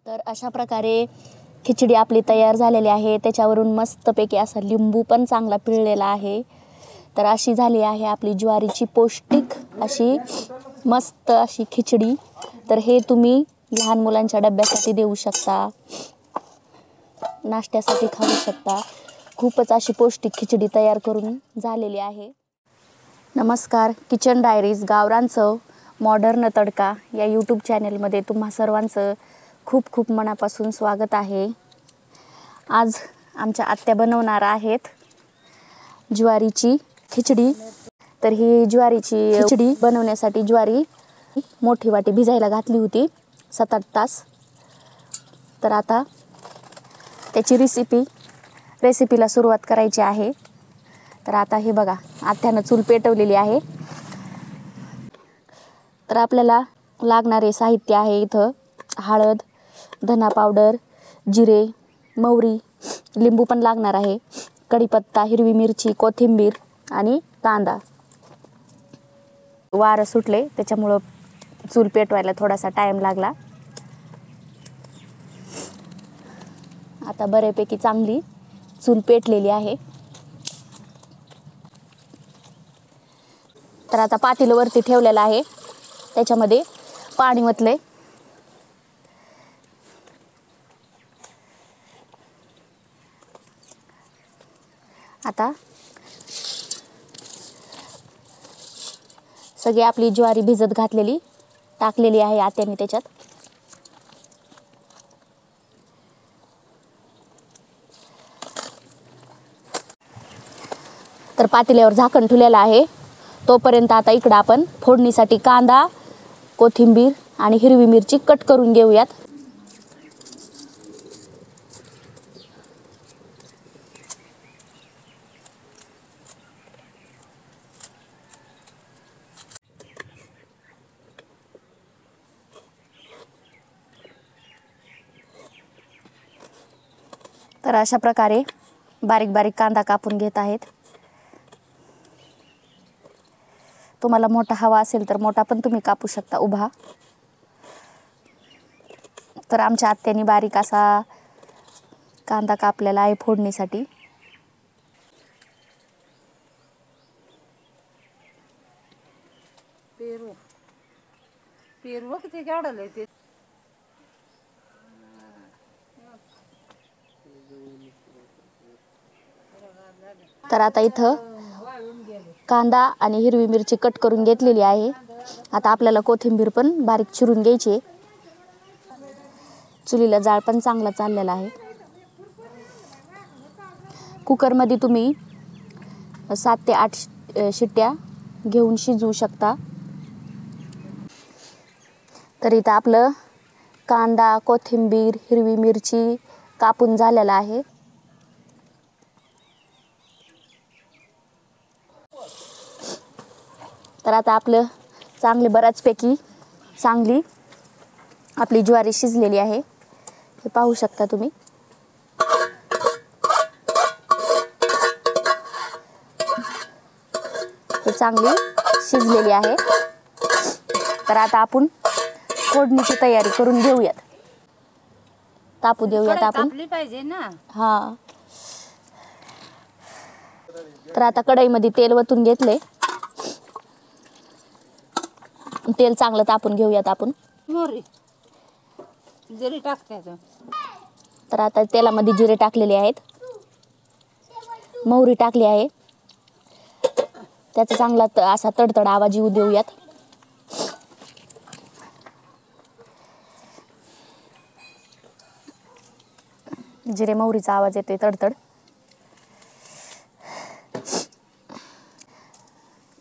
तर अशा प्रकारे खिचडी आपली तयार झालेली आहे। त्याच्यावरून मस्तपैकी असा लिंबू पण चांगला पिळलेला आहे। तर अशी झाली आहे आपली ज्वारीची पौष्टिक अशी मस्त अशी खिचडी। तर हे तुम्ही लहान मुलांच्या डब्यासाठी देऊ शकता, नाश्त्यासाठी खाऊ शकता। खूपच अशी पौष्टिक खिचडी तयार करून झालेली आहे। नमस्कार, किचन डायरीज गावरान चव मॉडर्न तडका या यूट्यूब चॅनलमध्ये तुम्हा सर्वांचं खूप खूप मनापासून स्वागत आहे। आज आमच्या आत्या बनवणार आहेत ज्वारीची खिचडी। तर ही ज्वारीची खिचडी बनवण्यासाठी ज्वारी मोठी वाटी भिजायला घातली होती 7-8 तास। तर आता त्याची रेसिपीला सुरुवात करायची आहे। तर आता हे बघा, आत्यानं चूल पेटवलेली आहे। तर आपल्याला लागणारे साहित्य आहे इथं हळद, धना पावडर, जिरे, मोहरी, लिंबू पण लागणार आहे, कढीपत्ता, हिरवी मिरची, कोथिंबीर आणि कांदा। वारं सुटले त्याच्यामुळं चूल पेटवायला थोडासा टाइम लागला। आता बऱ्यापैकी चांगली चूल पेटलेली आहे। तर आता पातेलं वरती ठेवलेलं आहे, त्याच्यामध्ये पाणी ओतले। आता सगळी आपली ज्वारी भिजत घातलेली टाकलेली आहे आत्याने त्याच्यात। तर पातेल्यावर झाकण ठेवलेलं आहे। तोपर्यंत आता इकडं आपण फोडणीसाठी कांदा, कोथिंबीर आणि हिरवी मिरची कट करून घेऊयात। तर अशा प्रकारे बारीक बारीक कांदा कापून घेत आहेत। तुम्हाला मोठा हवा असेल तर मोठा पण तुम्ही कापू शकता उभा। तर आमच्या आत्याने बारीक असा कांदा कापलेला आहे फोडणीसाठी। पेरू किती काढले ते। तर आता इथं कांदा आणि हिरवी मिरची कट करून घेतलेली आहे। आता आपल्याला कोथिंबीर पण बारीक चिरून घ्यायची आहे। चुलीला जाळ पण चांगला चाललेला आहे। कुकरमध्ये तुम्ही 7 ते 8 शिट्ट्या घेऊन शिजवू शकता। तर इथं आपलं कांदा, कोथिंबीर, हिरवी मिरची कापून झालेला आहे। तर आता आपलं बऱ्याचपैकी चांगली आपली ज्वारी शिजलेली आहे, हे पाहू शकता तुम्ही। हे चांगली शिजलेली आहे। तर आता आपण फोडणीची तयारी करून घेऊयात, तापू देऊयात आपण। तापली पाहिजे ना। हा, तर आता कढईमध्ये तेल वतून घेतले। तेल चांगलं तापून घेऊयात आपण। मोहरी जिरे टाकते। तर आता तेलामध्ये जिरे टाकलेले आहेत, मोहरी टाकली आहे। त्याचा चांगला असा तडतड आवाज येऊ देऊयात। जिरे मोहरीचा आवाज येतोय तडतड।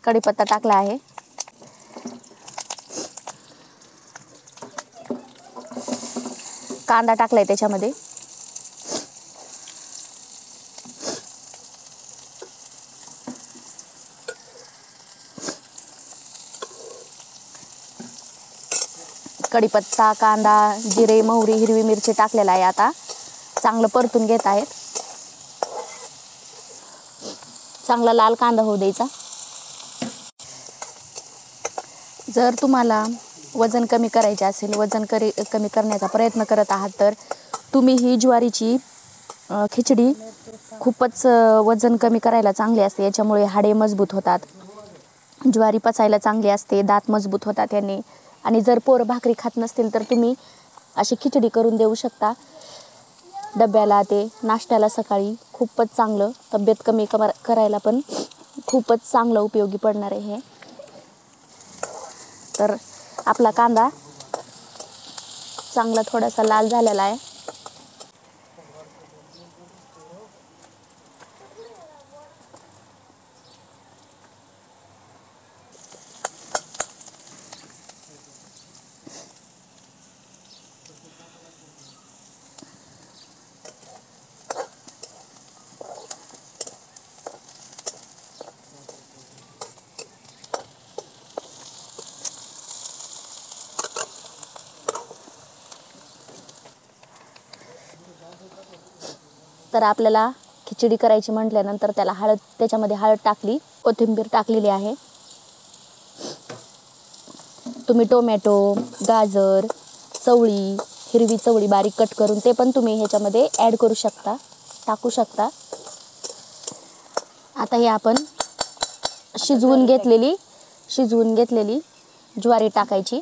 कढीपत्ता टाकला आहे। कांदा टाकलाय त्याच्यामध्ये। कढीपत्ता, कांदा, जिरे, मोहरी, हिरवी मिरची टाकलेला आहे। आता चांगलं परतून घेत आहेत। चांगला लाल कांदा होऊ द्यायचा। जर तुम्हाला वजन कमी करायचे असेल, कमी करण्याचा प्रयत्न करत आहात, तर तुम्ही ही ज्वारीची खिचडी खूपच वजन कमी करायला चांगली असते. याच्यामुळे हाडे मजबूत होतात. ज्वारी पचायला चांगली असते, दात मजबूत होतात याने. आणि जर पोरं भाकरी खात नसतील तर तुम्ही अशी खिचडी करून देऊ शकता डब्याला, ते नाश्त्याला सकाळी. खूपच चांगलं, तब्येत कमी करायला पण खूपच चांगलं उपयोगी पडणार आहे हे. तर आपला कांदा चांगला थोडासा लाल झालेला आहे. तर आपल्याला खिचडी करायची म्हटल्यानंतर त्याच्यामध्ये हळद टाकली, कोथिंबीर टाकलेली आहे. तुम्ही टोमॅटो, गाजर, चवळी, हिरवी चवळी बारीक कट करून ते पण तुम्ही ह्याच्यामध्ये ॲड करू शकता, टाकू शकता. आता हे आपण शिजवून घेतलेली ज्वारी टाकायची.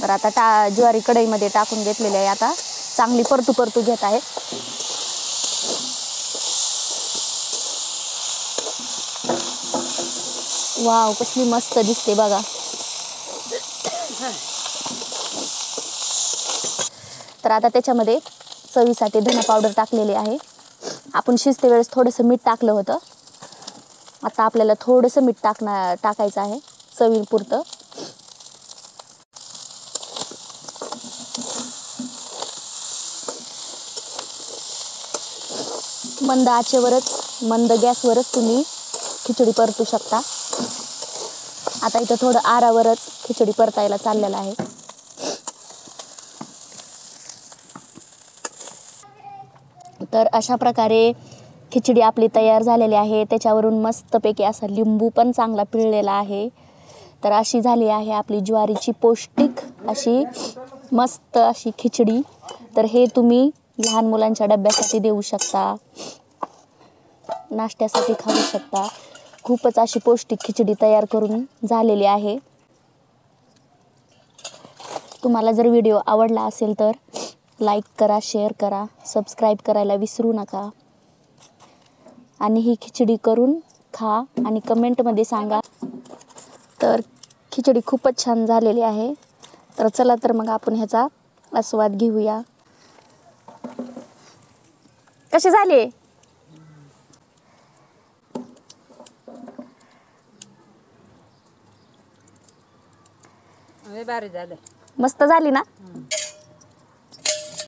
तर आता ज्वारी कढईमध्ये टाकून घेतलेली आहे. आता चांगली परतू घेत आहे. वाव, कसली मस्त दिसते बघा. तर आता त्याच्यामध्ये चवीसाठी धना पावडर टाकलेली आहे. आपण शिजते वेळेस थोडंसं मीठ टाकलं होतं. आता आपल्याला थोडंसं मीठ टाकायचं आहे चवीपुरतं. मंद गॅसवरच तुम्ही खिचडी परतू शकता. आता इथं थोडं आरावरच खिचडी परतायला चाललेलं आहे. तर अशा प्रकारे खिचडी आपली तयार झालेली आहे. त्याच्यावरून मस्तपैकी असा लिंबू पण चांगला पिळलेला आहे. तर अशी झाली आहे आपली ज्वारीची पौष्टिक अशी मस्त अशी खिचडी. तर हे तुम्ही लहान मुलांच्या डब्यासाठी देऊ शकता, नाश्त्यासाठी खाऊ शकता. खूपच अशी पौष्टिक खिचडी तयार करून झालेली आहे. तुम्हाला जर व्हिडिओ आवडला असेल तर लाईक करा, शेअर करा, सबस्क्राईब करायला विसरू नका. आणि ही खिचडी करून खा आणि कमेंटमध्ये सांगा. तर खिचडी खूपच छान झालेली आहे. तर चला तर मग आपण ह्याचा आस्वाद घेऊया. कशी झाली? भारी झालं. मस्त झाली ना?